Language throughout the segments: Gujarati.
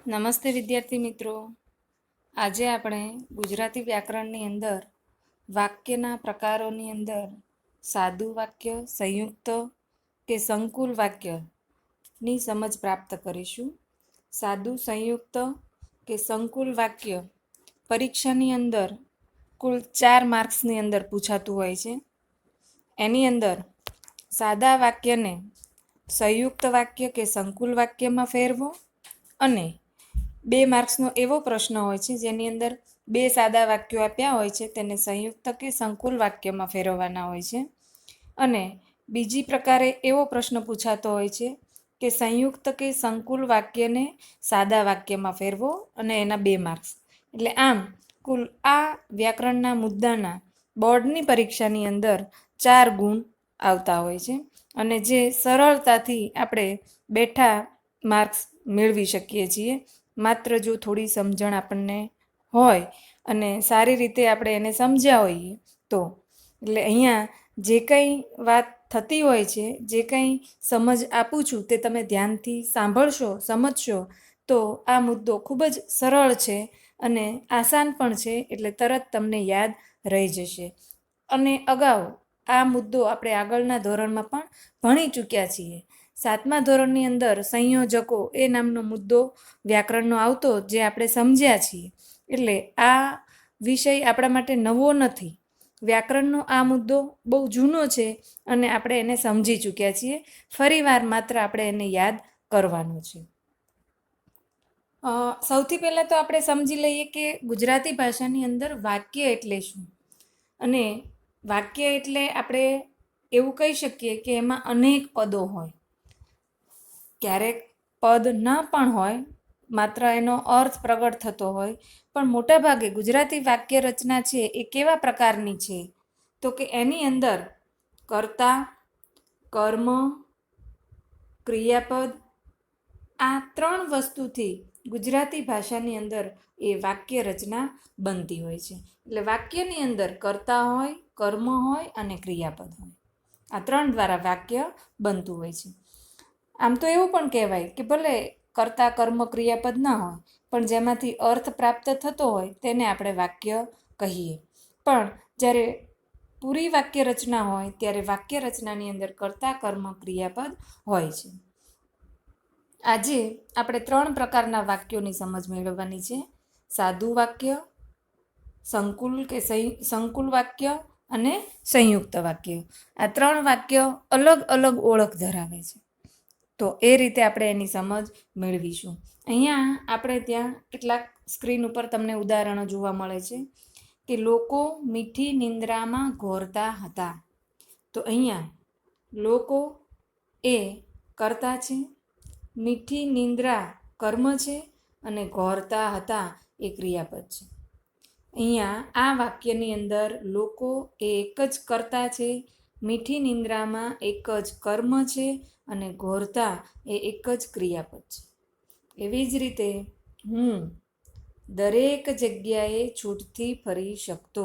નમસ્તે વિદ્યાર્થી મિત્રો. આજે આપણે ગુજરાતી વ્યાકરણની અંદર વાક્યના પ્રકારોની અંદર સાદું વાક્ય, સંયુક્ત કે સંકુલ વાક્યની સમજ પ્રાપ્ત કરીશું. સાદું, સંયુક્ત કે સંકુલ વાક્ય પરીક્ષાની અંદર કુલ 4 માર્ક્સની અંદર પૂછાતું હોય છે. એની અંદર સાદા વાક્યને સંયુક્ત વાક્ય કે સંકુલ વાક્યમાં ફેરવો અને 2 માર્ક્સનો એવો પ્રશ્ન હોય છે જેની અંદર 2 સાદા વાક્યો આપ્યા હોય છે, તેને સંયુક્ત કે સંકુલ વાક્યમાં ફેરવવાના હોય છે. અને બીજી પ્રકારે એવો પ્રશ્ન પૂછાતો હોય છે કે સંયુક્ત કે સંકુલ વાક્યને સાદા વાક્યમાં ફેરવો અને એના 2 માર્ક્સ. એટલે આમ કુલ આ વ્યાકરણના મુદ્દાના બોર્ડની પરીક્ષાની અંદર 4 ગુણ આવતા હોય છે અને જે સરળતાથી આપણે બેઠા માર્ક્સ મેળવી શકીએ છીએ, માત્ર જો થોડી સમજણ આપણને હોય અને સારી રીતે આપણે એને સમજ્યા હોઈએ તો. એટલે અહીંયા જે કંઈ વાત થતી હોય છે, જે કંઈ સમજ આપું છું તે તમે ધ્યાનથી સાંભળશો, સમજશો તો આ મુદ્દો ખૂબ જ સરળ છે અને આસાન પણ છે, એટલે તરત તમને યાદ રહી જશે. અને અગાઉ આ મુદ્દો આપણે આગળના ધોરણમાં પણ ભણી ચૂક્યા છીએ. 7મા ધોરણની અંદર સંયોજકો એ નામનો મુદ્દો વ્યાકરણનો આવતો, જે આપણે સમજ્યા છીએ. એટલે આ વિષય આપણા માટે નવો નથી. વ્યાકરણનો આ મુદ્દો બહુ જૂનો છે અને આપણે એને સમજી ચૂક્યા છીએ. ફરીવાર માત્ર આપણે એને યાદ કરવાનો છે. સૌથી પહેલાં તો આપણે સમજી લઈએ કે ગુજરાતી ભાષાની અંદર વાક્ય એટલે શું. અને વાક્ય એટલે આપણે એવું કહી શકીએ કે એમાં અનેક પદો હોય. ક્યારેક પદ ન પણ હોય, માત્ર એનો અર્થ પ્રગટ થતો હોય, પણ મોટાભાગે ગુજરાતી વાક્ય રચના છે એ કેવા પ્રકારની છે તો કે એની અંદર કર્તા, કર્મ, ક્રિયાપદ, આ 3 વસ્તુથી ગુજરાતી ભાષાની અંદર એ વાક્ય રચના બનતી હોય છે. એટલે વાક્યની અંદર કર્તા હોય, કર્મ હોય અને ક્રિયાપદ હોય. આ 3 દ્વારા વાક્ય બનતું હોય છે. આમ તો એવું પણ કહેવાય કે ભલે કર્તા, કર્મ, ક્રિયાપદ ના હોય, પણ જેમાંથી અર્થ પ્રાપ્ત થતો હોય તેને આપણે વાક્ય કહીએ. પણ જ્યારે પૂરી વાક્ય રચના હોય ત્યારે વાક્ય રચનાની અંદર કર્તા, કર્મ, ક્રિયાપદ હોય છે. આજે આપણે 3 પ્રકારના વાક્યોની સમજ મેળવવાની છે. સાદું વાક્ય, સંકુલ વાક્ય અને સંયુક્ત વાક્ય. આ 3 વાક્ય અલગ અલગ ઓળખ ધરાવે છે. તો એ રીતે આપણે એની સમજ મેળવીશું. અહીંયા આપણે ત્યાં કેટલાક સ્ક્રીન ઉપર તમને ઉદાહરણો જોવા મળે છે કે લોકો મીઠી નિંદ્રામાં ઘોરતા હતા. તો અહીંયા લોકો એ કર્તા છે, મીઠી નિંદ્રા કર્મ છે અને ઘોરતા હતા એ ક્રિયાપદ છે. અહીંયા આ વાક્યની અંદર લોકો એ એક જ કર્તા છે, મીઠી નિંદ્રામાં એક જ કર્મ છે અને ઘોરતા એ એક જ ક્રિયાપદ છે. એવી જ રીતે હું દરેક જગ્યાએ છૂટથી ફરી શકતો.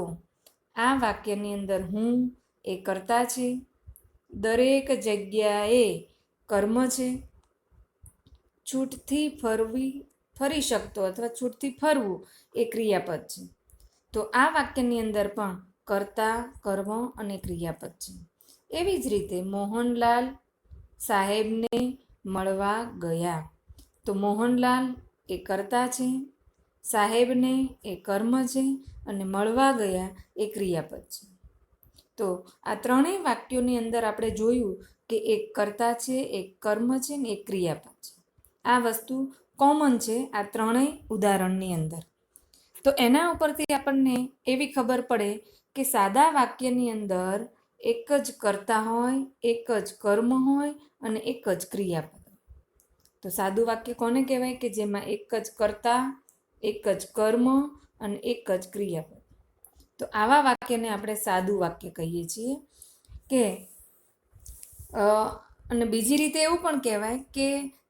આ વાક્યની અંદર હું એ કર્તા છે, દરેક જગ્યાએ કર્મ છે, છૂટથી ફરી શકતો અથવા છૂટથી ફરવું એ ક્રિયાપદ છે. તો આ વાક્યની અંદર પણ કર્તા, કર્મ અને ક્રિયાપદ છે. એવી જ રીતે મોહનલાલ સાહેબને મળવા ગયા. તો મોહનલાલ એ કર્તા છે, સાહેબને એ કર્મ છે અને મળવા ગયા એ ક્રિયાપદ છે. તો આ 3 વાક્યોની અંદર આપણે જોયું કે એક કર્તા છે, એક કર્મ છે ને એક ક્રિયાપદ છે. આ વસ્તુ કોમન છે આ 3 ઉદાહરણની અંદર. તો એના ઉપરથી આપણને એવી ખબર પડે કે સાદા વાક્યની અંદર એક જ કર્તા હોય, એક જ કર્મ હોય અને એક જ ક્રિયાપદ. તો સાદું વાક્ય કોને કહેવાય કે જેમાં એક જ કર્તા, એક જ કર્મ અને એક જ ક્રિયાપદ. તો આવા વાક્યને આપણે સાદું વાક્ય કહીએ છીએ. કે અને બીજી રીતે એવું પણ કહેવાય કે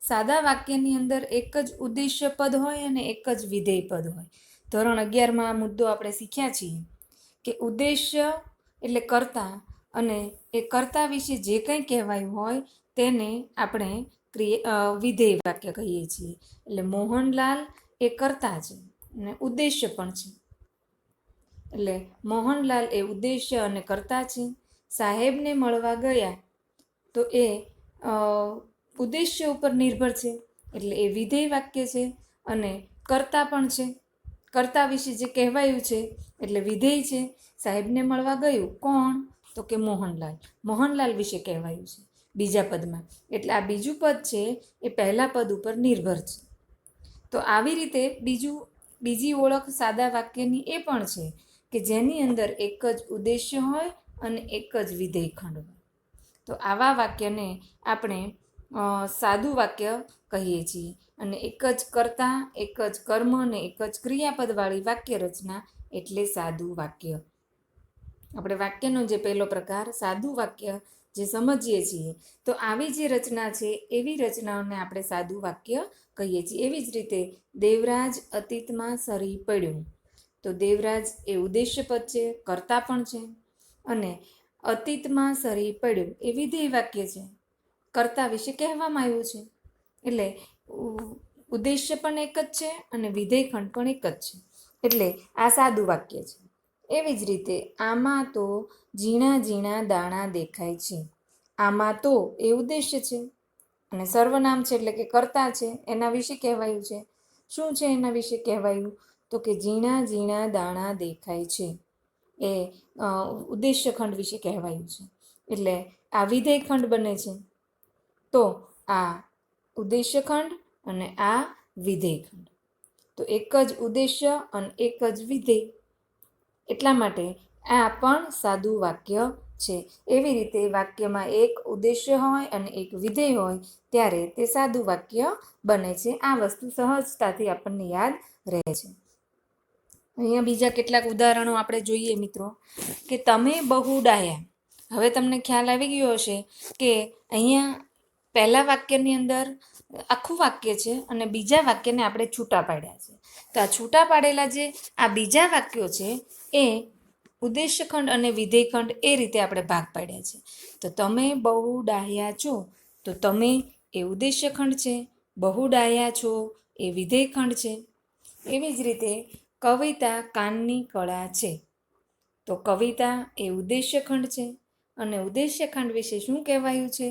સાદા વાક્યની અંદર એક જ ઉદ્દેશ્ય પદ હોય અને એક જ વિધેય પદ હોય. ધોરણ 11માં આ મુદ્દો આપણે શીખ્યા છીએ કે ઉદ્દેશ્ય એટલે કર્તા, અને એ કર્તા વિશે જે કંઈ કહેવાયું હોય તેને આપણે વિધેય વાક્ય કહીએ છીએ. એટલે મોહનલાલ એ કર્તા છે અને ઉદ્દેશ્ય પણ છે. એટલે મોહનલાલ એ ઉદ્દેશ્ય અને કર્તા છે. સાહેબને મળવા ગયા તો એ ઉદ્દેશ્ય ઉપર નિર્ભર છે, એટલે એ વિધેય વાક્ય છે અને કર્તા પણ છે. કર્તા વિશે જે કહેવાયું છે એટલે વિધેય છે. સાહેબને મળવા ગયું કોણ? તો કે મોહનલાલ. મોહનલાલ વિશે કહેવાયું છે બીજા પદમાં, એટલે આ બીજું પદ છે એ પહેલા પદ ઉપર નિર્ભર છે. તો આવી રીતે બીજી ઓળખ સાદા વાક્યની એ પણ છે કે જેની અંદર એક જ ઉદ્દેશ્ય હોય અને એક જ વિધેય ખંડ હોય. તો આવા વાક્યને આપણે સાદું વાક્ય કહીએ છીએ. અને એક જ કર્તા, એક જ કર્મ અને એક જ ક્રિયાપદવાળી વાક્ય રચના એટલે સાદું વાક્ય. આપણે વાક્યનો જે પહેલો પ્રકાર સાદું વાક્ય જે સમજીએ છીએ, તો આવી જે રચના છે એવી રચનાઓને આપણે સાદું વાક્ય કહીએ છીએ. એવી જ રીતે દેવરાજ અતીતમાં સરી પડ્યો, તો દેવરાજ એ ઉદ્દેશ્ય પદ છે, કર્તા પણ છે, અને અતીતમાં સરી પડ્યો એ વિધેય વાક્ય છે. કર્તા વિશે કહેવામાં આવ્યું છે, એટલે ઉદ્દેશ્ય પણ એક જ છે અને વિધેય ખંડ પણ એક જ છે, એટલે આ સાદું વાક્ય છે. એવી જ રીતે આમાં તો ઝીણા ઝીણા દાણા દેખાય છે. આમાં તો એ ઉદ્દેશ્ય છે અને સર્વનામ છે એટલે કે કર્તા છે. એના વિશે કહેવાયું છે. શું છે એના વિશે કહેવાયું? તો કે ઝીણા ઝીણા દાણા દેખાય છે, એ ઉદ્દેશ્ય ખંડ વિશે કહેવાયું છે. એટલે આ વિધેય ખંડ બને છે. તો આ ઉદ્દેશ્ય ખંડ અને આ વિધેય ખંડ, તો એક જ ઉદ્દેશ્ય અને એક જ વિધેય, એટલા માટે આ પણ સાદું વાક્ય છે. એવી રીતે વાક્યમાં એક ઉદ્દેશ્ય હોય અને એક વિધેય હોય ત્યારે તે સાદું વાક્ય બને છે. આ વસ્તુ સહજતાથી આપણને યાદ રહે છે. અહીંયા બીજા કેટલાક ઉદાહરણો આપણે જોઈએ મિત્રો, કે તમે બહુ ડાહ્યા. હવે તમને ખ્યાલ આવી ગયો હશે કે અહીંયા પહેલા વાક્યની અંદર આખું વાક્ય છે અને બીજા વાક્યને આપણે છૂટા પાડ્યા છે. તો આ છૂટા પાડેલા જે આ બીજા વાક્યો છે એ ઉદ્દેશ્ય ખંડ અને વિધેય ખંડ એ રીતે આપણે ભાગ પાડ્યા છે. તો તમે બહુ ડાહ્યા છો, તો તમે એ ઉદ્દેશ્ય ખંડ છે, બહુ ડાહ્યા છો એ વિધેય ખંડ છે. એવી જ રીતે કવિતા કાનની કળા છે, તો કવિતા એ ઉદ્દેશ્ય ખંડ છે અને ઉદ્દેશ્ય ખંડ વિશે શું કહેવાયું છે?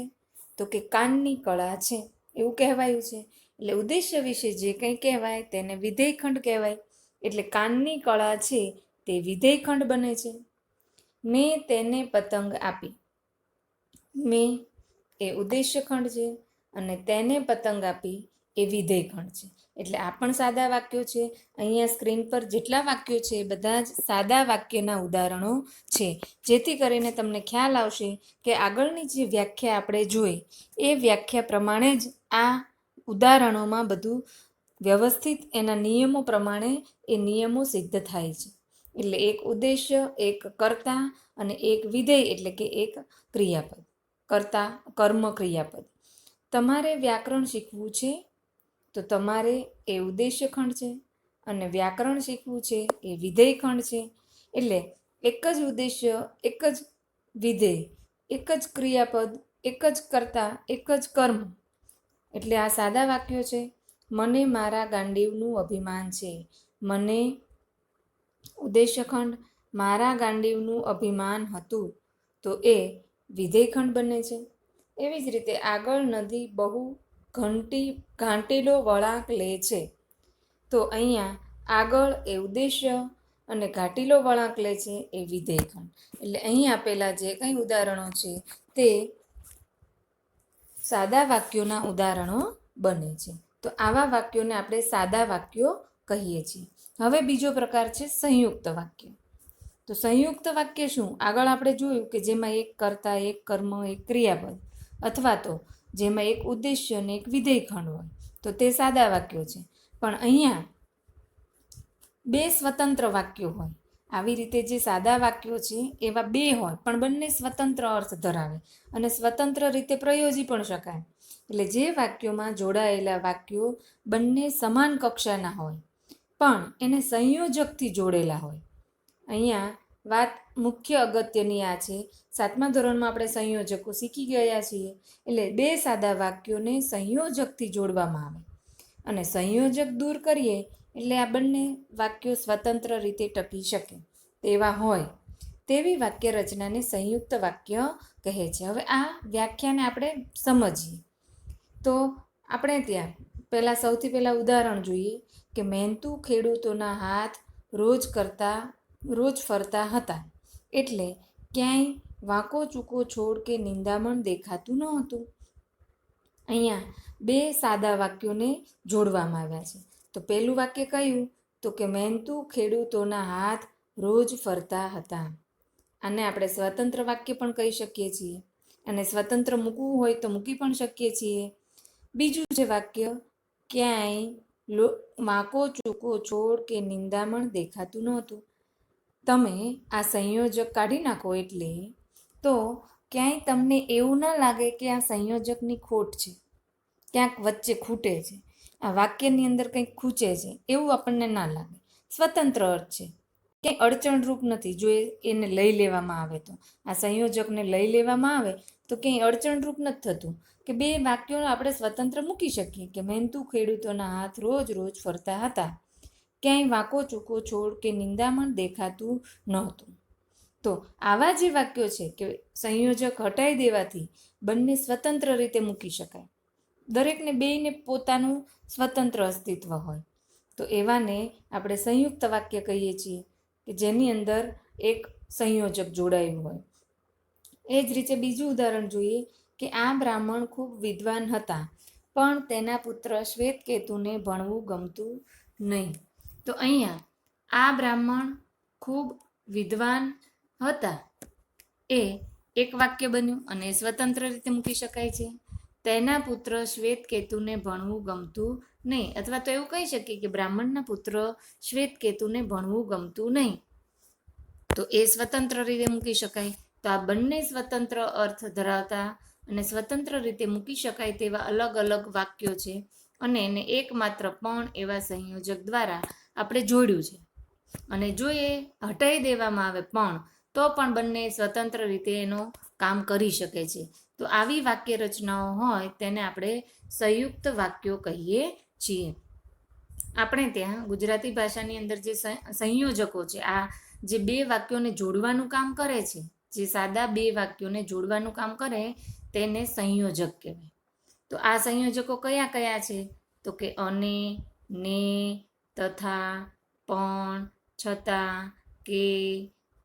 તો કે કાનની કળા છે એવું કહેવાયું છે. એટલે ઉદ્દેશ્ય વિશે જે કંઈ કહેવાય તેને વિધેય ખંડ કહેવાય. એટલે કાનની કળા છે તે વિધેય ખંડ બને છે. મેં તેને પતંગ આપી. મેં એ ઉદ્દેશ્ય ખંડ છે અને તેને પતંગ આપી એ વિધેય ખંડ છે. એટલે આ પણ સાદા વાક્યો છે. અહીંયા સ્ક્રીન પર જેટલા વાક્યો છે એ બધા જ સાદા વાક્યના ઉદાહરણો છે, જેથી કરીને તમને ખ્યાલ આવશે કે આગળની જે વ્યાખ્યા આપણે જોઈ એ વ્યાખ્યા પ્રમાણે જ આ ઉદાહરણોમાં બધું વ્યવસ્થિત એના નિયમો પ્રમાણે એ નિયમો સિદ્ધ થાય છે. એટલે એક ઉદ્દેશ્ય, એક કર્તા અને એક વિધેય એટલે કે એક ક્રિયાપદ, કર્તા કર્મ ક્રિયાપદ. તમારે વ્યાકરણ શીખવું છે, તો તમારે એ ઉદ્દેશ્ય ખંડ છે અને વ્યાકરણ શીખવું છે એ વિધેય ખંડ છે. એટલે એક જ ઉદ્દેશ્ય, એક જ વિધેય, એક જ ક્રિયાપદ, એક જ કર્તા, એક જ કર્મ, એટલે આ સાદા વાક્યો છે. મને મારા ગાંડીવનું અભિમાન છે. મને ઉદ્દેશ્ય ખંડ, મારા ગાંડીવનું અભિમાન હતું, તો એ વિધેય ખંડ બને છે. એવી જ રીતે આગળ નદી બહુ ઘાંટીલો વળાંક લે છે, તો અહીંયા આગળ એ ઉદ્દેશ્ય અને ઘાટીલો વળાંક લે છે એ વિધેય ખંડ. એટલે અહીં આપેલા જે કંઈ ઉદાહરણો છે તે સાદા વાક્યોના ઉદાહરણો બને છે. તો આવા વાક્યોને આપણે સાદા વાક્યો કહીએ છીએ. હવે બીજો પ્રકાર છે સંયુક્ત વાક્ય. તો સંયુક્ત વાક્ય શું? આગળ આપણે જોયું કે જેમાં એક કર્તા, એક કર્મ, એક ક્રિયાપદ, અથવા તો જેમાં એક ઉદ્દેશ્ય અને એક વિધેય ખંડ હોય, તો તે સાદા વાક્યો છે. પણ અહીંયા બે સ્વતંત્ર વાક્યો હોય. આવી રીતે જે સાદા વાક્યો છે એવા બે હોય પણ બંને સ્વતંત્ર અર્થ ધરાવે અને સ્વતંત્ર રીતે પ્રયોજી પણ શકાય. એટલે જે વાક્યોમાં જોડાયેલા વાક્યો બંને સમાન કક્ષાના હોય પણ એને સંયોજકથી જોડેલા હોય. અહીંયા વાત મુખ્ય અગત્યની આ છે, 7મા ધોરણમાં આપણે સંયોજકો શીખી ગયા છીએ. એટલે બે સાદા વાક્યોને સંયોજકથી જોડવામાં આવે અને સંયોજક દૂર કરીએ એટલે આ બંને વાક્યો સ્વતંત્ર રીતે ટકી શકે તેવા હોય તેવી વાક્ય રચનાને સંયુક્ત વાક્ય કહે છે. હવે આ વ્યાખ્યાને આપણે સમજીએ તો આપણે ત્યાં સૌથી પહેલાં ઉદાહરણ જોઈએ કે મહેનતુ ખેડૂતોના હાથ રોજ ફરતા હતા. એટલે ક્યાંય વાંકો ચૂકો છોડ કે નિંદામણ દેખાતું ન હતું. અહીંયા બે સાદા વાક્યોને જોડવામાં આવ્યા છે. તો પહેલું વાક્ય કયું? તો કે મહેનતુ ખેડૂતોના હાથ રોજ ફરતા હતા. આને આપણે સ્વતંત્ર વાક્ય પણ કહી શકીએ છીએ અને સ્વતંત્ર મૂકવું હોય તો મૂકી પણ શકીએ છીએ. બીજું છે વાક્ય ક્યાંય વાંકો ચૂકો છોડ કે નિંદામણ દેખાતું નહોતું. તમે આ સંયોજક કાઢી નાખો એટલે તો ક્યાંય તમને એવું ના લાગે કે આ સંયોજકની ખોટ છે, ક્યાંક વચ્ચે ખૂટે છે, આ વાક્યની અંદર કંઈક ખૂચે છે એવું આપણને ના લાગે. સ્વતંત્ર અર્થ છે, ક્યાંય અડચણરૂપ નથી. જો એને લઈ લેવામાં આવે તો આ સંયોજકને લઈ લેવામાં આવે તો ક્યાંય અડચણરૂપ નથી થતું કે બે વાક્યો આપણે સ્વતંત્ર મૂકી શકીએ કે મહેનતુ ખેડૂતોના હાથ રોજ ફરતા હતા. ક્યાંય વાંકો ચૂકો છોડ કે નિંદામણ દેખાતું નહોતું. તો આવા જે વાક્યો છે કે સંયોજક હટાવી દેવાથી બંને સ્વતંત્ર રીતે મૂકી શકાય, દરેકને બેયને પોતાનું સ્વતંત્ર અસ્તિત્વ હોય, તો એવાને આપણે સંયુક્ત વાક્ય કહીએ છીએ કે જેની અંદર એક સંયોજક જોડાયું હોય. એ જ રીતે બીજું ઉદાહરણ જોઈએ કે આ બ્રાહ્મણ ખૂબ વિદ્વાન હતા પણ તેના પુત્ર શ્વેતકેતુને ભણવું ગમતું નહીં. તો અહીંયા આ બ્રાહ્મણ ખૂબ વિદ્વાન હતા એ એક વાક્ય બન્યું અને સ્વતંત્ર રીતે મૂકી શકાય છે. તેના પુત્ર શ્વેતકેતુને ભણવું ગમતું નહીં, અથવા તો એવું કહી શકીએ કે બ્રાહ્મણના પુત્ર શ્વેતકેતુને ભણવું ગમતું નહીં, તો એ સ્વતંત્ર રીતે મૂકી શકાય. તો આ બંને સ્વતંત્ર અર્થ ધરાવતા અને સ્વતંત્ર રીતે મૂકી શકાય તેવા અલગ અલગ વાક્યો છે અને એને એકમાત્ર પણ એવા સંયોજક દ્વારા આપણે જોડ્યું છે. અને જો એ હટાવી દેવામાં આવે તો પણ બંને સ્વતંત્ર રીતે એનું કામ કરી શકે છે. તો આવી વાક્ય રચનાઓ હોય તેને આપણે સંયુક્ત વાક્યો કહીએ છીએ. આપણે ત્યાં ગુજરાતી ભાષાની અંદર જે સંયોજકો છે, આ જે બે વાક્યોને જોડવાનું કામ કરે છે, જે સાદા બે વાક્યોને જોડવાનું કામ કરે તેને સંયોજક કહેવાય. તો આ સંયોજકો કયા કયા છે? તો કે અને, ને, તથા, પણ, છતાં, કે,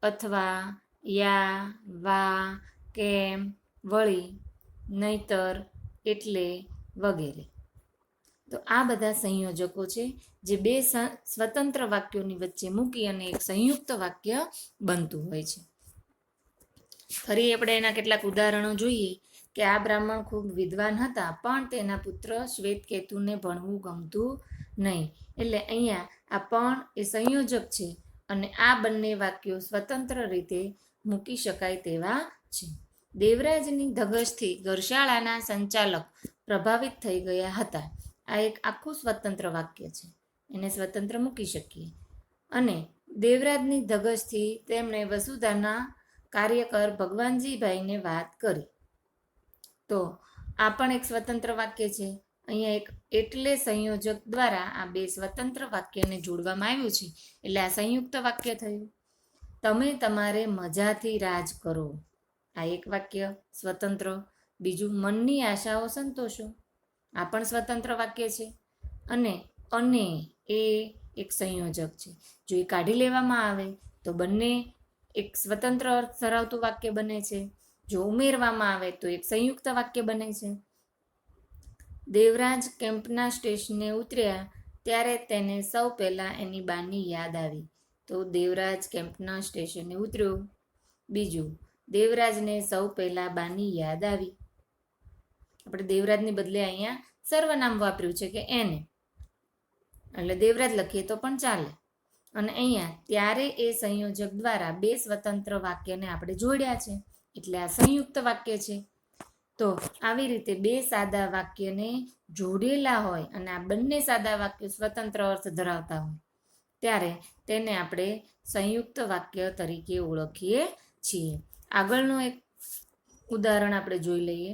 અથવા, યા, વા, કેમ, વળી, નહીતર, એટલે વગેરે. તો આ બધા સંયોજકો છે જે બે સ્વતંત્ર વાક્યોની વચ્ચે મૂકી અને એક સંયુક્ત વાક્ય બનતું હોય છે. ફરી આપણે એના કેટલાક ઉદાહરણો જોઈએ કે આ બ્રાહ્મણ ખૂબ વિદ્વાન હતા પણ તેના પુત્ર શ્વેતકેતુને ભણવું ગમતું નહીં. એટલે અહીંયા આ પણ એ સંયોજક છે અને આ બંને વાક્યો સ્વતંત્ર રીતે મૂકી શકાય તેવા છે. દેવરાજની ધગશથી ઘરશાળાના સંચાલક પ્રભાવિત થઈ ગયા હતા. આ એક આખું સ્વતંત્ર વાક્ય છે, એને સ્વતંત્ર મૂકી શકીએ. અને દેવરાજની ધગશથી તેમણે વસુધાના કાર્યકર ભગવાનજીભાઈને વાત કરી. તો આ પણ એક સ્વતંત્ર વાક્ય છે. અહીંયા એક એટલે સંયોજક દ્વારા આ બે સ્વતંત્ર વાક્યને જોડવામાં આવ્યું છે એટલે આ સંયુક્ત વાક્ય થયું. તમે તમારે મજાથી રાજ કરો, આ એક વાક્ય સ્વતંત્ર. બીજું મનની આશાઓ સંતોષો, આ પણ સ્વતંત્ર વાક્ય છે. અને એ એક સંયોજક છે. જો એ કાઢી લેવામાં આવે તો બંને એક સ્વતંત્ર અર્થ ધરાવતું વાક્ય બને છે. જો ઉમેરવામાં આવે તો એક સંયુક્ત વાક્ય બને છે. દેવરાજ કેમ્પના સ્ટેશને ઉતર્યા ત્યારે તેને સૌ પહેલાં એની બાની યાદ આવી. તો દેવરાજ કેમ્પના સ્ટેશને ઉતર્યો. બીજું, દેવરાજને સૌ પહેલાં બાની યાદ આવી. આપણે દેવરાજની બદલે અહીંયા સર્વનામ વાપર્યું છે કે એને, એટલે દેવરાજ લખીએ તો પણ ચાલે. અને અહીંયા ત્યારે એ સંયોજક દ્વારા બે સ્વતંત્ર વાક્યને આપણે જોડ્યા છે એટલે આ સંયુક્ત વાક્ય છે. તો આવી રીતે બે સાદા વાક્યને જોડેલા હોય અને આ બંને સાદા વાક્યો સ્વતંત્ર અર્થ ધરાવતા હોય ત્યારે તેને આપણે સંયુક્ત વાક્ય તરીકે ઓળખીએ છીએ. આગળનું એક ઉદાહરણ આપણે જોઈ લઈએ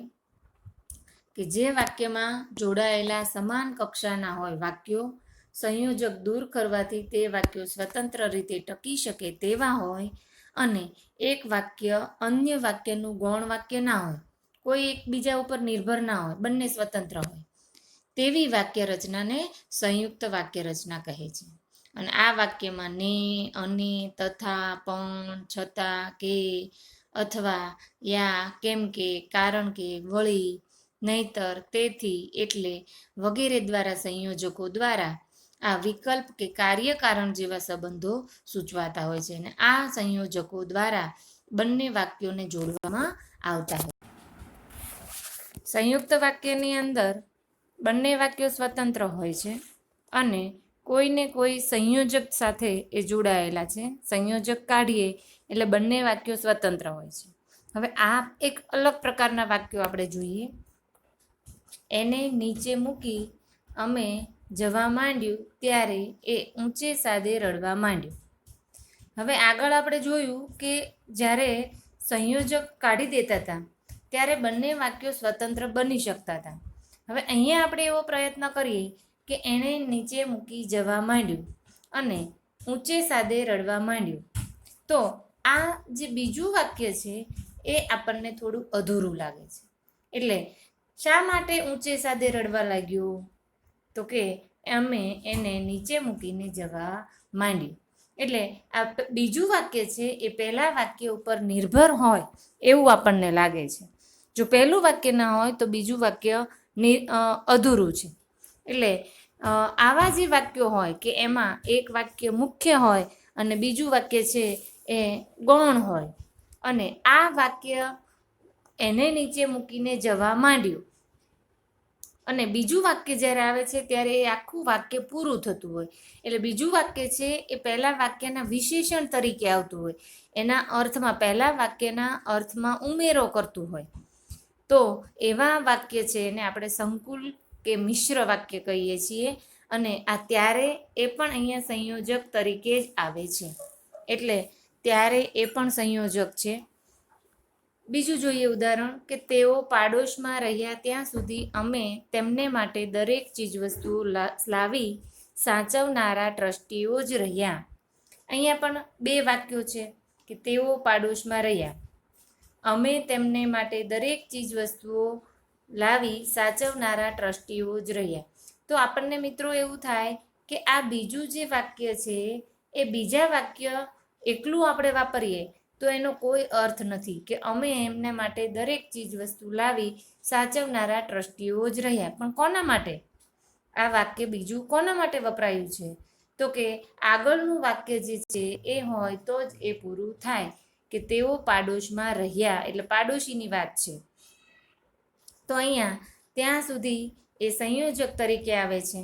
કે જે વાક્યમાં જોડાયેલા સમાન કક્ષાના હોય વાક્યો સંયોજક દૂર કરવાથી તે વાક્યો સ્વતંત્ર રીતે ટકી શકે તેવા હોય અને એક વાક્ય અન્ય વાક્યનું ગૌણ વાક્ય ના હોય, કોઈ એકબીજા ઉપર નિર્ભર ના હોય, બંને સ્વતંત્ર હોય તેવી વાક્ય રચનાને સંયુક્ત વાક્ય રચના કહે છે. અને આ વાક્યમાં ને, અને, તથા, પણ, છતાં, કે, અથવા, યા, કેમ કે, કારણ કે, વળી, નહીતર, તેથી, એટલે વગેરે દ્વારા સંયોજકો દ્વારા આ વિકલ્પ કે કાર્ય કારણ જેવા સંબંધો સૂચવાતા હોય છે. અને આ સંયોજકો દ્વારા બંને વાક્યોને જોડવામાં આવતા હોય. સંયુક્ત વાક્યની અંદર બંને વાક્યો સ્વતંત્ર હોય છે અને કોઈને કોઈ સંયોજક સાથે એ જોડાયેલા છે. સંયોજક કાઢીએ એટલે બંને વાક્યો સ્વતંત્ર હોય છે. હવે આ એક અલગ પ્રકારના વાક્યો આપણે જોઈએ. એને નીચે મૂકી અમે જવા માંડ્યું ત્યારે એ ઊંચે સાદે રડવા માંડ્યું. હવે આગળ આપણે જોયું કે જ્યારે સંયોજક કાઢી દેતા હતા ત્યારે બંને વાક્યો સ્વતંત્ર બની શકતા હતા. હવે અહીંયા આપણે એવો પ્રયત્ન કરીએ કે એણે નીચે મૂકી જવા માંડ્યું અને ઊંચે સાદે રડવા માંડ્યું. તો આ જે બીજું વાક્ય છે એ આપણને થોડું અધૂરું લાગે છે. એટલે શા માટે ઊંચે સાદે રડવા લાગ્યું? તો કે અમે એને નીચે મૂકીને જવા માંડ્યું. એટલે આ બીજું વાક્ય છે એ પહેલા વાક્ય ઉપર નિર્ભર હોય એવું આપણને લાગે છે. જો પહેલું વાક્ય ના હોય તો બીજું વાક્ય અધૂરું છે. એટલે આવા જે વાક્યો હોય કે એમાં એક વાક્ય મુખ્ય હોય અને બીજું વાક્ય છે એ ગૌણ હોય અને આ વાક્ય એને નીચે મૂકીને જવા માંડ્યું અને બીજું વાક્ય જ્યારે આવે છે ત્યારે એ આખું વાક્ય પૂરું થતું હોય. એટલે બીજું વાક્ય છે એ પહેલા વાક્યના વિશેષણ તરીકે આવતું હોય, એના અર્થમાં પહેલા વાક્યના અર્થમાં ઉમેરો કરતું હોય. તો એવા વાક્ય છે એને આપણે સંકુલ કે મિશ્ર વાક્ય કહીએ છીએ. અને આ ત્યારે એ પણ અહીંયા સંયોજક તરીકે જ આવે છે. એટલે ત્યારે એ પણ સંયોજક છે. બીજું જોઈએ ઉદાહરણ કે તેઓ પાડોશમાં રહ્યા ત્યાં સુધી અમે તેમને માટે દરેક ચીજવસ્તુઓ લાવી સાચવનારા ટ્રસ્ટીઓ જ રહ્યા. અહીંયા પણ બે વાક્યો છે કે તેઓ પાડોશમાં રહ્યા, અમે તેમને માટે દરેક ચીજવસ્તુઓ લાવી સાચવનારા ટ્રસ્ટીઓ જ રહ્યા. તો આપણને મિત્રો એવું થાય કે આ બીજું જે વાક્ય છે એ બીજા વાક્ય એકલું આપણે વાપરીએ તો એનો કોઈ અર્થ નથી કે અમે એમને માટે દરેક ચીજ વસ્તુ લાવી સાચવનારા ટ્રસ્ટીઓ જ રહ્યા. પણ કોના માટે આ વાક્ય બીજું કોના માટે વપરાયું છે? તો કે આગળનું વાક્ય જે છે એ હોય તો જ એ પૂરું થાય કે તેઓ પાડોશમાં રહ્યા, એટલે પાડોશીની વાત છે. તો અહીંયા ત્યાં સુધી એ સંયોજક તરીકે આવે છે.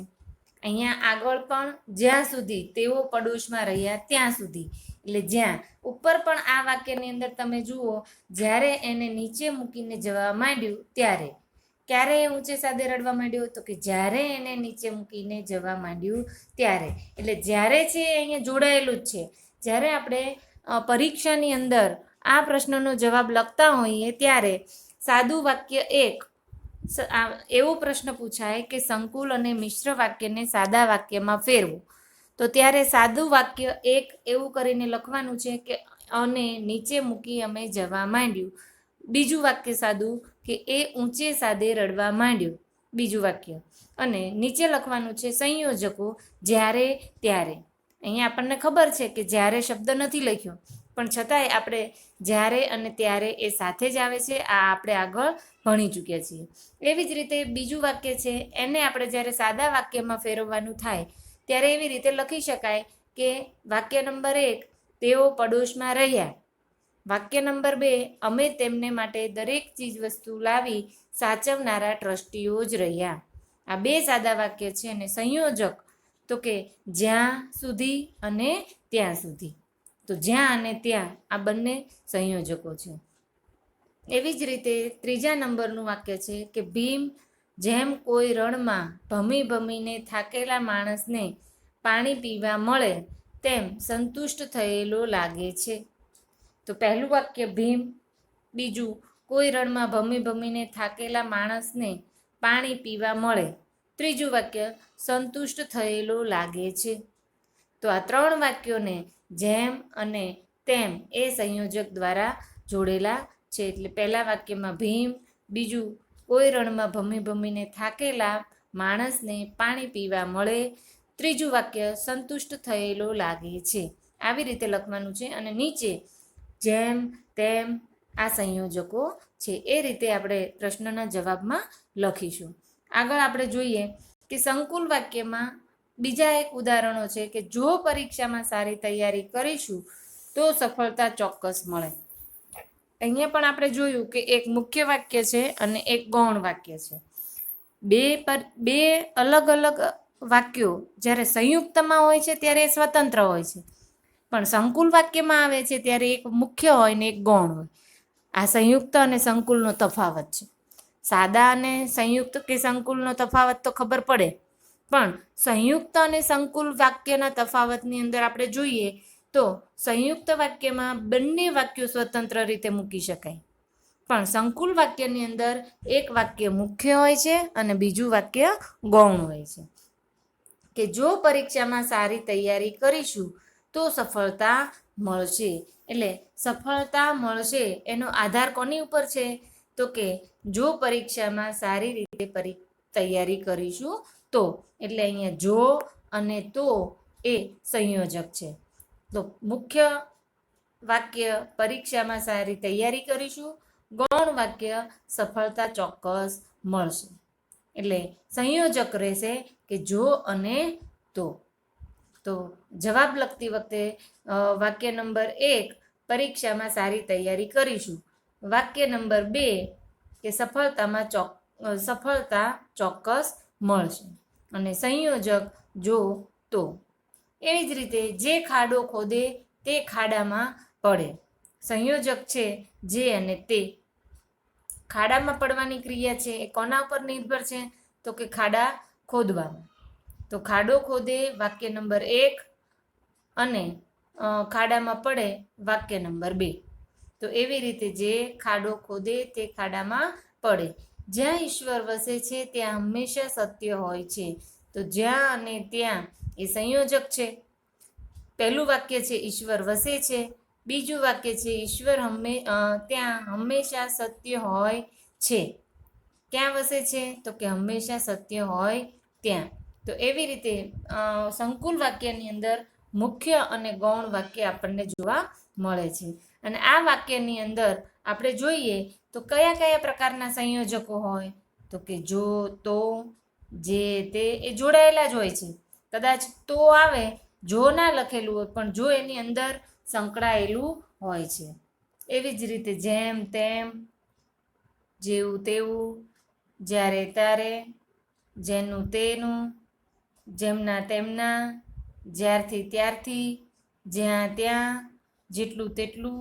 અહીંયા આગળ પણ જ્યાં સુધી તેઓ પડોશમાં રહ્યા ત્યાં સુધી, એટલે જ્યાં ઉપર પણ આ વાક્યની અંદર તમે જુઓ જ્યારે એને નીચે મૂકીને જવા માંડ્યું ત્યારે ક્યારે ઊંચે સાદે રડવા માંડ્યું? તો કે જ્યારે એને નીચે મૂકીને જવા માંડ્યું ત્યારે. એટલે જ્યારે છે અહીંયા જોડાયેલું જ છે. જ્યારે આપણે પરીક્ષાની અંદર આ પ્રશ્નનો જવાબ લખતા હોઈએ ત્યારે સાદું વાક્ય એક એવો પ્રશ્ન પૂછાય કે સંકુલ અને મિશ્ર વાક્યને સાદા વાક્યમાં ફેરવું. તો ત્યારે સાદું વાક્ય એક એવું કરીને લખવાનું છે કે અને નીચે મૂકી અમે જવા માંડ્યું. બીજું વાક્ય સાદું કે એ ઊંચે સાદે રડવા માંડ્યું, બીજું વાક્ય. અને નીચે લખવાનું છે સંયોજકો જ્યારે ત્યારે. અહીંયા આપણને ખબર છે કે જ્યારે શબ્દ નથી લખ્યો પણ છતાંય આપણે જ્યારે અને ત્યારે એ સાથે જ આવે છે. આ આપણે આગળ ભણી ચૂક્યા છીએ. એવી જ રીતે બીજું વાક્ય છે એને આપણે જ્યારે સાદા વાક્યમાં ફેરવવાનું થાય ત્યારે એવી રીતે લખી શકાય કે વાક્ય નંબર 1 તેઓ પડોશમાં રહ્યા, વાક્ય નંબર 2 અમે તેમને માટે દરેક ચીજ વસ્તુ લાવી સાચવનારા ટ્રસ્ટીઓ જ રહ્યા. આ બે સાદા વાક્ય છે અને સંયોજક તો કે જ્યાં સુધી અને ત્યાં સુધી. તો જ્યાં અને ત્યાં આ બંને સંયોજકો છે. એવી જ રીતે ત્રીજા નંબરનું વાક્ય છે કે ભીમ જેમ કોઈ રણમાં ભમી ભમીને થાકેલા માણસને પાણી પીવા મળે તેમ સંતુષ્ટ થયેલો લાગે છે. તો પહેલું વાક્ય ભીમ. બીજું, કોઈ રણમાં ભમી ભમીને થાકેલા માણસને પાણી પીવા મળે. ત્રીજું વાક્ય, સંતુષ્ટ થયેલો લાગે છે. તો આ 3 વાક્યોને જેમ અને તેમ એ સંયોજક દ્વારા જોડેલા છે. એટલે પહેલા વાક્યમાં ભીમ, બીજું, કોઈ રણમાં ભમી ભમીને થાકેલા માણસને પાણી પીવા મળે, ત્રીજું વાક્ય, સંતુષ્ટ થયેલો લાગે છે. આવી રીતે લખવાનું છે. અને નીચે જેમ તેમ આ સંયોજકો છે એ રીતે આપણે પ્રશ્નના જવાબમાં લખીશું. આગળ આપણે જોઈએ કે સંકુલ વાક્યમાં બીજા એક ઉદાહરણો છે કે જો પરીક્ષામાં સારી તૈયારી કરીશું તો સફળતા ચોક્કસ મળે. અહીંયા પણ આપણે જોયું કે એક મુખ્ય વાક્ય છે અને એક ગૌણ વાક્ય છે. બે અલગ અલગ વાક્યો જ્યારે સંયુક્તમાં હોય છે ત્યારે એ સ્વતંત્ર હોય છે, પણ સંકુલ વાક્યમાં આવે છે ત્યારે એક મુખ્ય હોય ને એક ગૌણ હોય. આ સંયુક્ત અને સંકુલનો તફાવત છે. સાદા અને સંયુક્ત કે સંકુલનો તફાવત તો ખબર પડે, પણ સંયુક્ત અને સંકુલ વાક્યના તફાવતની અંદર આપણે જોઈએ તો સંયુક્ત વાક્યમાં બંને વાક્યો સ્વતંત્ર રીતે મૂકી શકાય, પણ સંકુલ વાક્યની અંદર એક વાક્ય મુખ્ય હોય છે અને બીજું વાક્ય ગૌણ હોય છે. કે જો પરીક્ષામાં સારી તૈયારી કરીશું તો સફળતા મળશે. એટલે સફળતા મળશે એનો આધાર કોની ઉપર છે? તો કે જો પરીક્ષામાં સારી રીતે તૈયારી કરીશું તો. એટલે અહીંયા જો અને તો એ સંયોજક છે. તો મુખ્ય વાક્ય પરીક્ષામાં સારી તૈયારી કરીશું, ગૌણ વાક્ય સફળતા ચોક્કસ મળશે. એટલે સંયોજક રહેશે કે જો અને તો. તો જવાબ લખતી વખતે વાક્ય નંબર 1 પરીક્ષામાં સારી તૈયારી કરીશું, વાક્ય નંબર 2 કે સફળતા ચોક્કસ મળશે, અને સંયોજક જો તો. એવી જ રીતે જે ખાડો ખોદે તે ખાડામાં પડે. સંયોજક છે જે અને તે. ખાડામાં પડવાની ક્રિયા છે એ કોના ઉપર નિર્ભર છે? તો કે ખાડા ખોદવામાં. તો ખાડો ખોદે વાક્ય નંબર 1 અને ખાડામાં પડે વાક્ય નંબર 2. તો એવી રીતે જે ખાડો ખોદે તે ખાડામાં પડે. જ્યાં ઈશ્વર વસે છે ત્યાં હંમેશા સત્ય હોય છે. તો જ્યાં અને ત્યાં એ સંયોજક છે. પહેલું વાક્ય છે ઈશ્વર વસે છે, બીજું વાક્ય છે ઈશ્વર ત્યાં હંમેશા સત્ય હોય છે. ક્યાં વસે છે? તો કે હંમેશા સત્ય હોય ત્યાં. તો એવી રીતે સંકુલ વાક્યની અંદર મુખ્ય અને ગૌણ વાક્ય આપણને જોવા મળે છે. અને આ વાક્યની અંદર આપણે જોઈએ તો કયા કયા પ્રકારના સંયોજકો હોય? તો કે જો, તો, જે, તે એ જોડાયેલા જ હોય છે. કદાચ તો આવે, જો ના લખેલું હોય, પણ જો એની અંદર સંકળાયેલું હોય છે. એવી જ રીતે જેમ તેમ, જેવું તેવું, જ્યારે ત્યારે, જેનું તેનું, જેમના તેમના, જ્યારથી ત્યારથી, જ્યાં ત્યાં, જેટલું તેટલું,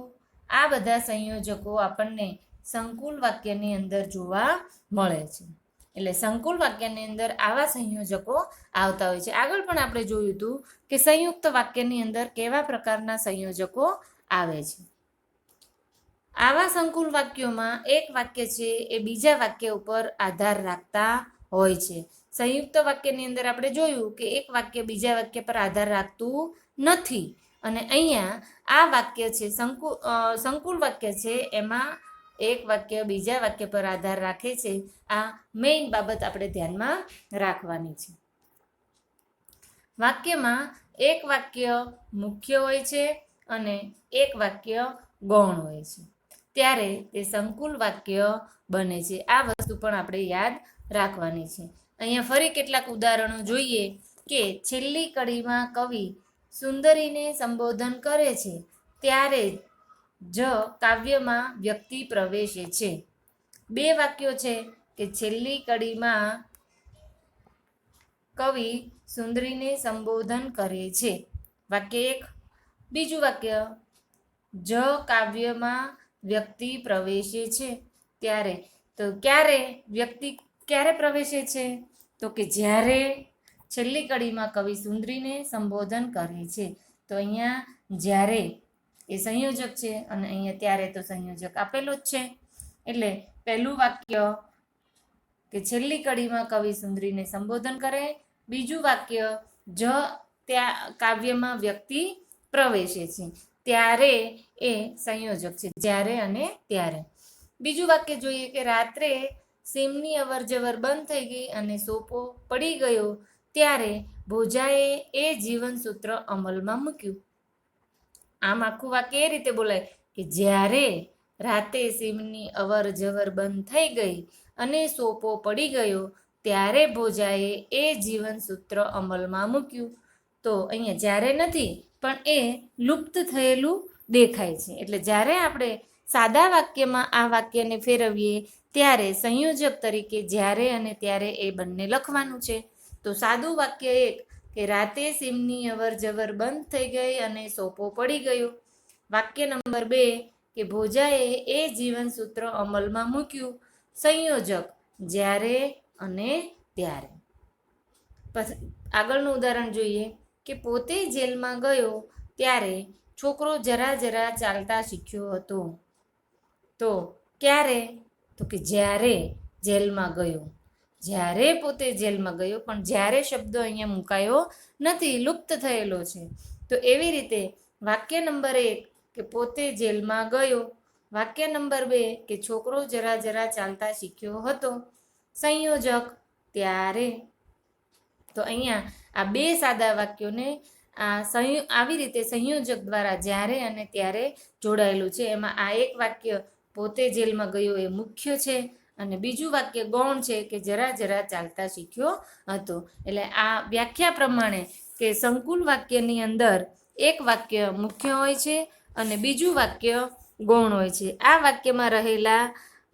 આ બધા સંયોજકો આપણને સંકુલ વાક્યની અંદર જોવા મળે છે. એટલે સંકુલ વાક્યની અંદર આવા સંયોજકો આવતા હોય છે. આગળ પણ આપણે જોયું હતું કે સંયુક્ત વાક્યની અંદર કેવા પ્રકારના સંયોજકો આવે છે. આવા સંકુલ વાક્યોમાં એક વાક્ય છે એ બીજા વાક્ય ઉપર આધાર રાખતા હોય છે. સંયુક્ત વાક્યની અંદર આપણે જોયું કે એક વાક્ય બીજા વાક્ય પર આધાર રાખતું નથી, અને અહીંયા આ વાક્ય છે સંકુલ વાક્ય છે એમાં એક વાક્ય બીજા વાક્ય પર આધાર રાખે છે. આ મેઇન બાબત આપણે ધ્યાનમાં રાખવાની છે. વાક્યમાં એક વાક્ય મુખ્ય હોય છે અને એક વાક્ય ગૌણ હોય છે, ત્યારે તે સંકુલ વાક્ય બને છે. આ વસ્તુ પણ આપણે યાદ રાખવાની છે. અહીંયા ફરી કેટલાક ઉદાહરણો જોઈએ કે છેલ્લી કડીમાં કવિ સુંદરીને સંબોધન કરે છે ત્યારે જ કાવ્યમાં વ્યક્તિ પ્રવેશે છે. બે વાક્યો છે કે છેલ્લી કડીમાં કવિ સુંદરીને સંબોધન કરે છે, વાક્ય 1. બીજું વાક્ય જ કાવ્યમાં વ્યક્તિ પ્રવેશે છે ત્યારે. તો વ્યક્તિ ક્યારે પ્રવેશે છે? તો કે જ્યારે છેલ્લી કડીમાં કવિ સુંદરીને સંબોધન કરે છે તો અહીંયા જ્યારે એ સંયોજક છે અને અહીંયા ત્યારે તો સંયોજક આપેલો જ છે. એટલે પહેલું વાક્ય કે છેલ્લી કડીમાં કવિ સુંદરીને સંબોધન કરે. બીજું વાક્ય ત્યાં કાવ્યમાં વ્યક્તિ પ્રવેશે છે ત્યારે એ સંયોજક છે, જ્યારે અને ત્યારે. બીજું વાક્ય જોઈએ કે રાત્રે સીમની અવર જવર બંધ થઈ ગઈ અને સોપો પડી ગયો ત્યારે ભોજાએ એ જીવન સૂત્ર અમલમાં મૂક્યું. આમ આખું વાક્ય એ રીતે બોલાય કે જ્યારે રાતે સીમની અવર જવર બંધ થઈ ગઈ અને સોપો પડી ગયો ત્યારે ભોજાએ એ જીવન સૂત્ર અમલમાં મૂક્યું. તો અહીંયા જ્યારે નથી પણ એ લુપ્ત થયેલું દેખાય છે. એટલે જ્યારે આપણે સાદા વાક્યમાં આ વાક્યને ફેરવીએ ત્યારે સંયોજક તરીકે જ્યારે અને ત્યારે એ બંને લખવાનું છે. તો સાદું વાક્ય એક કે રાતે સીમની અવર જવર બંધ થઈ ગઈ અને સોપો પડી ગયો. વાક્ય નંબર 2 કે ભોજાએ એ જીવન સૂત્ર અમલમાં મૂક્યું. સંયોજક જ્યારે અને ત્યારે. આગળનું ઉદાહરણ જોઈએ કે પોતે જેલમાં ગયો ત્યારે છોકરો જરા જરા ચાલતા શીખ્યો હતો. તો ક્યારે? તો કે જ્યારે જેલમાં ગયો. જ્યારે પોતે જેલમાં ગયો, પણ જ્યારે શબ્દ અહીંયા મુકાયો નથી, લુપ્ત થયેલો છે. તો એવી રીતે વાક્ય નંબર 1 કે પોતે જેલમાં ગયો. વાક્ય નંબર 2 કે છોકરો જરા જરા ચાલતા શીખ્યો હતો. સંયોજક ત્યારે. તો અહીંયા આ બે સાદા વાક્યોને આવી રીતે સંયોજક દ્વારા જ્યારે અને ત્યારે જોડાયેલું છે. એમાં આ એક વાક્ય પોતે જેલમાં ગયો એ મુખ્ય છે અને બીજું વાક્ય ગૌણ છે કે જરા જરા ચાલતા શીખ્યો હતો. એટલે આ વ્યાખ્યા પ્રમાણે કે સંકુલ વાક્યની અંદર એક વાક્ય મુખ્ય હોય છે અને બીજું વાક્ય ગૌણ હોય છે. આ વાક્યમાં રહેલા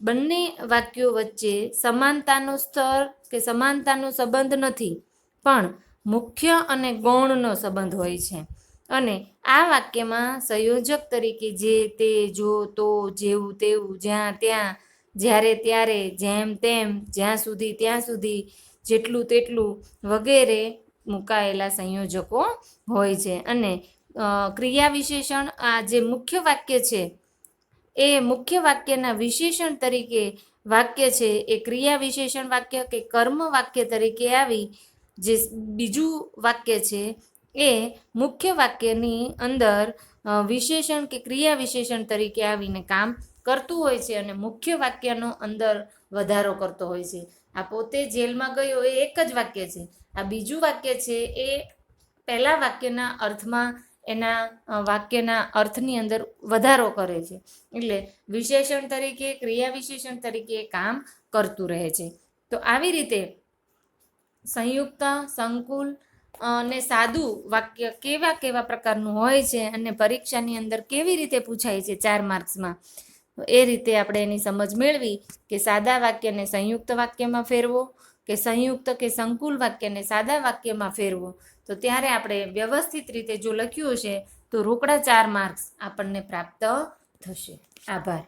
બંને વાક્યો વચ્ચે સમાનતાનો સ્તર કે સમાનતાનો સંબંધ નથી, પણ મુખ્ય અને ગૌણનો સંબંધ હોય છે. અને આ વાક્યમાં સંયોજક તરીકે જે, તે, જો, તો, જેવું તેવું, જ્યાં ત્યાં, જ્યારે ત્યારે, જેમ તેમ, જ્યાં સુધી ત્યાં સુધી, જેટલું તેટલું વગેરે મુકાયેલા સંયોજકો હોય છે. અને ક્રિયા વિશેષણ, આ જે મુખ્ય વાક્ય છે એ મુખ્ય વાક્યના વિશેષણ તરીકે વાક્ય છે એ ક્રિયા વિશેષણ વાક્ય કે કર્મ વાક્ય તરીકે આવી જે બીજું વાક્ય છે એ મુખ્ય વાક્યની અંદર વિશેષણ કે ક્રિયા વિશેષણ તરીકે આવીને કામ કરતું હોય છે અને મુખ્ય વાક્યનો અંદર વધારો કરતો હોય છે. આ પોતે જેલમાં ગયો એ એક જ વાક્ય છે. આ બીજું વાક્ય છે એ પહેલા વાક્યના અર્થમાં એના વાક્યના અર્થની અંદર વધારો કરે છે. એટલે વિશેષણ તરીકે, ક્રિયા વિશેષણ તરીકે કામ કરતું રહે છે. તો આવી રીતે સંયુક્ત, સંકુલ અને સાદું વાક્ય કેવા કેવા પ્રકારનું હોય છે અને પરીક્ષાની અંદર કેવી રીતે પૂછાય છે 4 માર્ક્સમાં, એ રીતે આપણે એની સમજ મેળવી કે સાદા વાક્યને સંયુક્ત વાક્યમાં ફેરવો કે સંયુક્ત કે સંકુલ વાક્યને સાદા વાક્યમાં ફેરવો. તો ત્યારે આપણે વ્યવસ્થિત રીતે જો લખ્યું હશે તો રોકડા 4 માર્ક્સ આપણને પ્રાપ્ત થશે. આભાર.